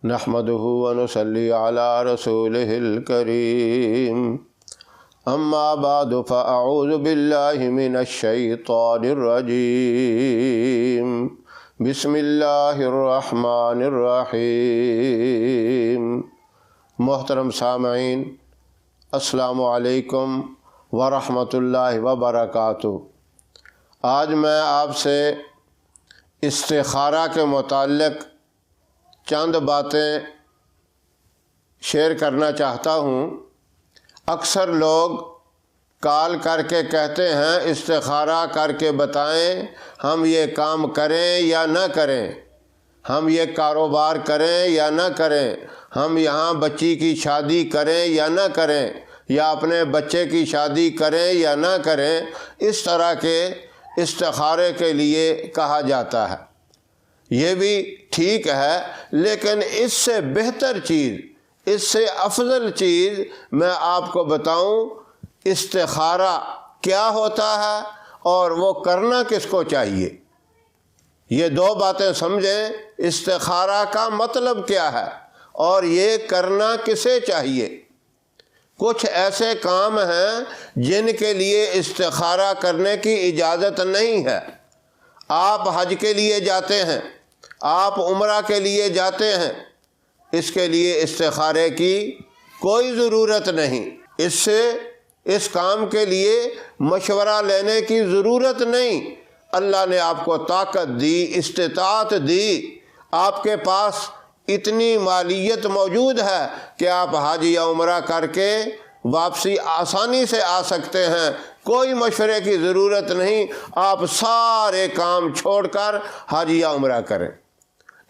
نحمده ونصلي على رسوله الكريم اما بعد فاعوذ بالله من الشيطان الرجيم بسم اللہ الرحمن الرحیم۔ محترم سامعین، السلام علیکم ورحمۃ اللہ وبرکاتہ۔ آج میں آپ سے استخارہ کے متعلق چند باتیں شیئر کرنا چاہتا ہوں۔ اکثر لوگ کال کر کے کہتے ہیں استخارہ کر کے بتائیں ہم یہ کام کریں یا نہ کریں، ہم یہ کاروبار کریں یا نہ کریں، ہم یہاں بچی کی شادی کریں یا نہ کریں، یا اپنے بچے کی شادی کریں یا نہ کریں۔ اس طرح کے استخارے کے لیے کہا جاتا ہے۔ یہ بھی ٹھیک ہے، لیکن اس سے بہتر چیز، اس سے افضل چیز میں آپ کو بتاؤں استخارہ کیا ہوتا ہے اور وہ کرنا کس کو چاہیے۔ یہ دو باتیں سمجھیں، استخارہ کا مطلب کیا ہے اور یہ کرنا کسے چاہیے۔ کچھ ایسے کام ہیں جن کے لیے استخارہ کرنے کی اجازت نہیں ہے۔ آپ حج کے لیے جاتے ہیں، آپ عمرہ کے لیے جاتے ہیں، اس کے لیے استخارے کی کوئی ضرورت نہیں۔ اس کام کے لیے مشورہ لینے کی ضرورت نہیں۔ اللہ نے آپ کو طاقت دی، استطاعت دی، آپ کے پاس اتنی مالیت موجود ہے کہ آپ حج یا عمرہ کر کے واپسی آسانی سے آ سکتے ہیں، کوئی مشورے کی ضرورت نہیں۔ آپ سارے کام چھوڑ کر حج یا عمرہ کریں۔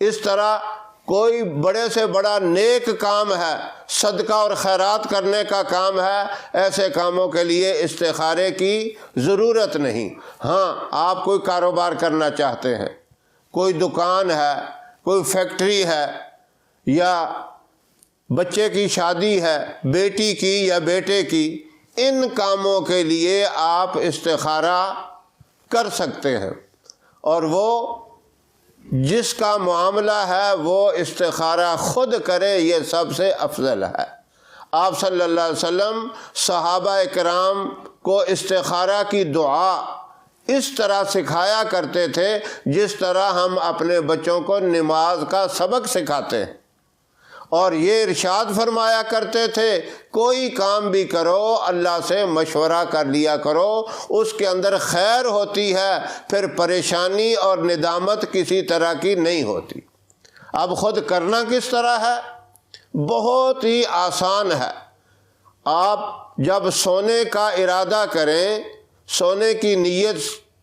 اس طرح کوئی بڑے سے بڑا نیک کام ہے، صدقہ اور خیرات کرنے کا کام ہے، ایسے کاموں کے لیے استخارے کی ضرورت نہیں۔ ہاں، آپ کوئی کاروبار کرنا چاہتے ہیں، کوئی دکان ہے، کوئی فیکٹری ہے، یا بچے کی شادی ہے، بیٹی کی یا بیٹے کی، ان کاموں کے لیے آپ استخارہ کر سکتے ہیں، اور وہ جس کا معاملہ ہے وہ استخارہ خود کرے، یہ سب سے افضل ہے۔ آپ صلی اللہ علیہ وسلم صحابہ کرام کو استخارہ کی دعا اس طرح سکھایا کرتے تھے جس طرح ہم اپنے بچوں کو نماز کا سبق سکھاتے ہیں، اور یہ ارشاد فرمایا کرتے تھے کوئی کام بھی کرو اللہ سے مشورہ کر لیا کرو، اس کے اندر خیر ہوتی ہے، پھر پریشانی اور ندامت کسی طرح کی نہیں ہوتی۔ اب خود کرنا کس طرح ہے؟ بہت ہی آسان ہے۔ آپ جب سونے کا ارادہ کریں، سونے کی نیت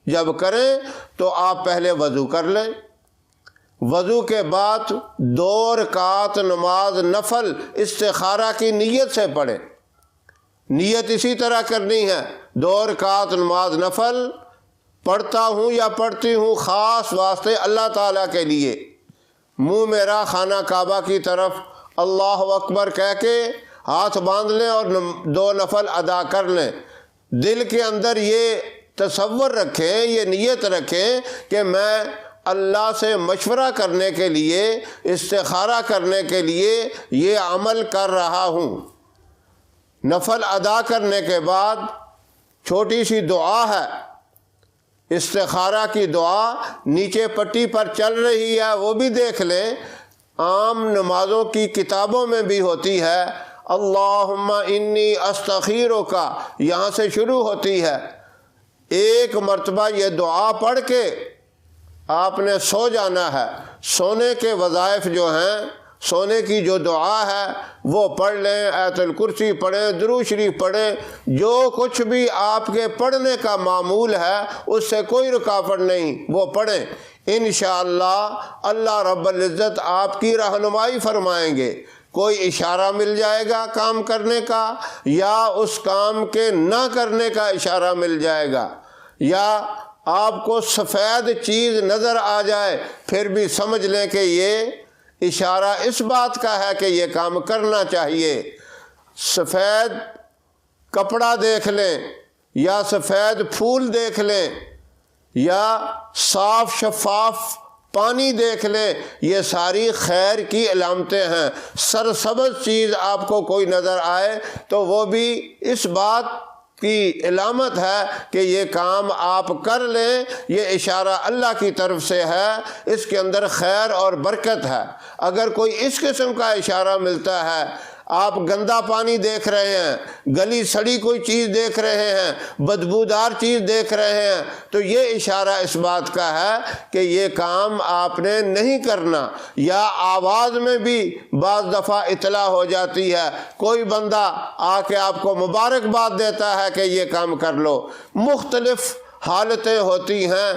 جب کریں تو آپ پہلے وضو کر لیں، وضو کے بعد 2 رکعت نماز نفل استخارہ کی نیت سے پڑھیں۔ نیت اسی طرح کرنی ہے، 2 رکعت نماز نفل پڑھتا ہوں یا پڑھتی ہوں خاص واسطے اللہ تعالیٰ کے لیے، منہ میرا خانہ کعبہ کی طرف اللہ اکبر کہہ کے ہاتھ باندھ لیں اور 2 نفل ادا کر لیں۔ دل کے اندر یہ تصور رکھیں، یہ نیت رکھیں کہ میں اللہ سے مشورہ کرنے کے لیے، استخارہ کرنے کے لیے یہ عمل کر رہا ہوں۔ نفل ادا کرنے کے بعد چھوٹی سی دعا ہے، استخارہ کی دعا نیچے پٹی پر چل رہی ہے، وہ بھی دیکھ لیں، عام نمازوں کی کتابوں میں بھی ہوتی ہے، اللہم انی استخیرک، یہاں سے شروع ہوتی ہے۔ ایک مرتبہ یہ دعا پڑھ کے آپ نے سو جانا ہے۔ سونے کے وظائف جو ہیں، سونے کی جو دعا ہے وہ پڑھ لیں، آیت الکرسی پڑھیں، درود شریف پڑھیں، جو کچھ بھی آپ کے پڑھنے کا معمول ہے اس سے کوئی رکاوٹ نہیں، وہ پڑھیں۔ انشاءاللہ اللہ رب العزت آپ کی رہنمائی فرمائیں گے۔ کوئی اشارہ مل جائے گا کام کرنے کا، یا اس کام کے نہ کرنے کا اشارہ مل جائے گا، یا آپ کو سفید چیز نظر آ جائے، پھر بھی سمجھ لیں کہ یہ اشارہ اس بات کا ہے کہ یہ کام کرنا چاہیے۔ سفید کپڑا دیکھ لیں، یا سفید پھول دیکھ لیں، یا صاف شفاف پانی دیکھ لیں، یہ ساری خیر کی علامتیں ہیں۔ سرسبز چیز آپ کو کوئی نظر آئے تو وہ بھی اس بات کی علامت ہے کہ یہ کام آپ کر لیں، یہ اشارہ اللہ کی طرف سے ہے، اس کے اندر خیر اور برکت ہے۔ اگر کوئی اس قسم کا اشارہ ملتا ہے، آپ گندا پانی دیکھ رہے ہیں، گلی سڑی کوئی چیز دیکھ رہے ہیں، بدبودار چیز دیکھ رہے ہیں، تو یہ اشارہ اس بات کا ہے کہ یہ کام آپ نے نہیں کرنا۔ یا آواز میں بھی بعض دفعہ اطلاع ہو جاتی ہے، کوئی بندہ آ کے آپ کو مبارکباد دیتا ہے کہ یہ کام کر لو۔ مختلف حالتیں ہوتی ہیں،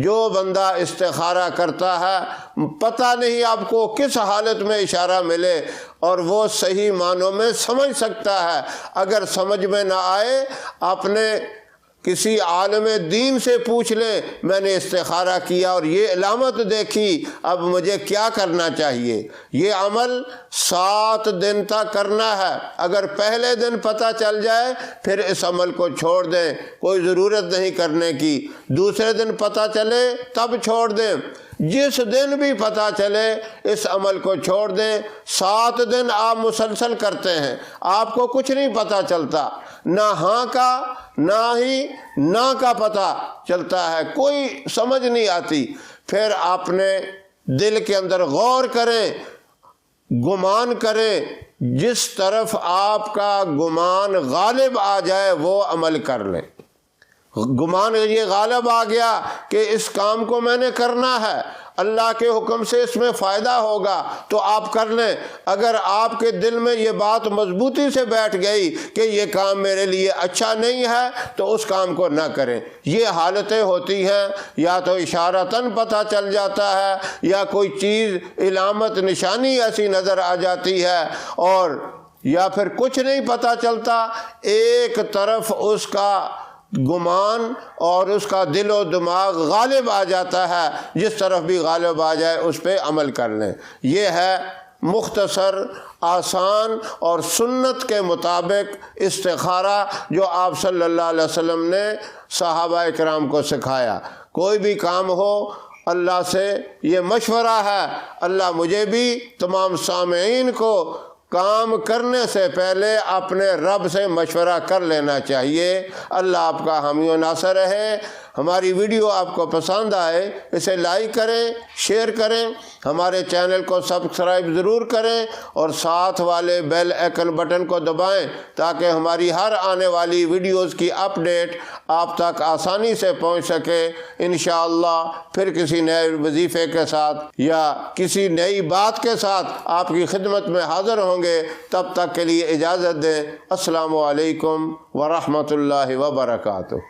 جو بندہ استخارہ کرتا ہے پتہ نہیں آپ کو کس حالت میں اشارہ ملے اور وہ صحیح معنوں میں سمجھ سکتا ہے۔ اگر سمجھ میں نہ آئے اپنے کسی عالم دین سے پوچھ لیں، میں نے استخارہ کیا اور یہ علامت دیکھی، اب مجھے کیا کرنا چاہیے۔ یہ عمل 7 دن تک کرنا ہے۔ اگر پہلے دن پتہ چل جائے پھر اس عمل کو چھوڑ دیں، کوئی ضرورت نہیں کرنے کی۔ دوسرے دن پتہ چلے تب چھوڑ دیں، جس دن بھی پتہ چلے اس عمل کو چھوڑ دیں۔ 7 دن آپ مسلسل کرتے ہیں، آپ کو کچھ نہیں پتہ چلتا، نہ ہاں کا نہ ہی نہ کا پتہ چلتا ہے، کوئی سمجھ نہیں آتی۔ پھر اپنے دل کے اندر غور کریں، گمان کریں، جس طرف آپ کا گمان غالب آ جائے وہ عمل کر لیں۔ گمان یہ غالب آ گیا کہ اس کام کو میں نے کرنا ہے، اللہ کے حکم سے اس میں فائدہ ہوگا تو آپ کر لیں۔ اگر آپ کے دل میں یہ بات مضبوطی سے بیٹھ گئی کہ یہ کام میرے لیے اچھا نہیں ہے تو اس کام کو نہ کریں۔ یہ حالتیں ہوتی ہیں، یا تو اشارتاً پتہ چل جاتا ہے، یا کوئی چیز علامت نشانی ایسی نظر آ جاتی ہے، اور یا پھر کچھ نہیں پتہ چلتا، ایک طرف اس کا گمان اور اس کا دل و دماغ غالب آ جاتا ہے، جس طرف بھی غالب آ جائے اس پہ عمل کر لیں۔ یہ ہے مختصر، آسان اور سنت کے مطابق استخارہ جو آپ صلی اللہ علیہ وسلم نے صحابہ کرام کو سکھایا۔ کوئی بھی کام ہو اللہ سے یہ مشورہ ہے، اللہ مجھے بھی تمام سامعین کو کام کرنے سے پہلے اپنے رب سے مشورہ کر لینا چاہیے۔ اللہ آپ کا حامی و ناصر رہے۔ ہماری ویڈیو آپ کو پسند آئے اسے لائک کریں، شیئر کریں، ہمارے چینل کو سبسکرائب ضرور کریں اور ساتھ والے بیل آئیکن بٹن کو دبائیں تاکہ ہماری ہر آنے والی ویڈیوز کی اپڈیٹ آپ تک آسانی سے پہنچ سکے۔ انشاءاللہ پھر کسی نئے وظیفے کے ساتھ یا کسی نئی بات کے ساتھ آپ کی خدمت میں حاضر ہوں گے۔ تب تک کے لیے اجازت دیں۔ السلام علیکم ورحمۃ اللہ وبرکاتہ۔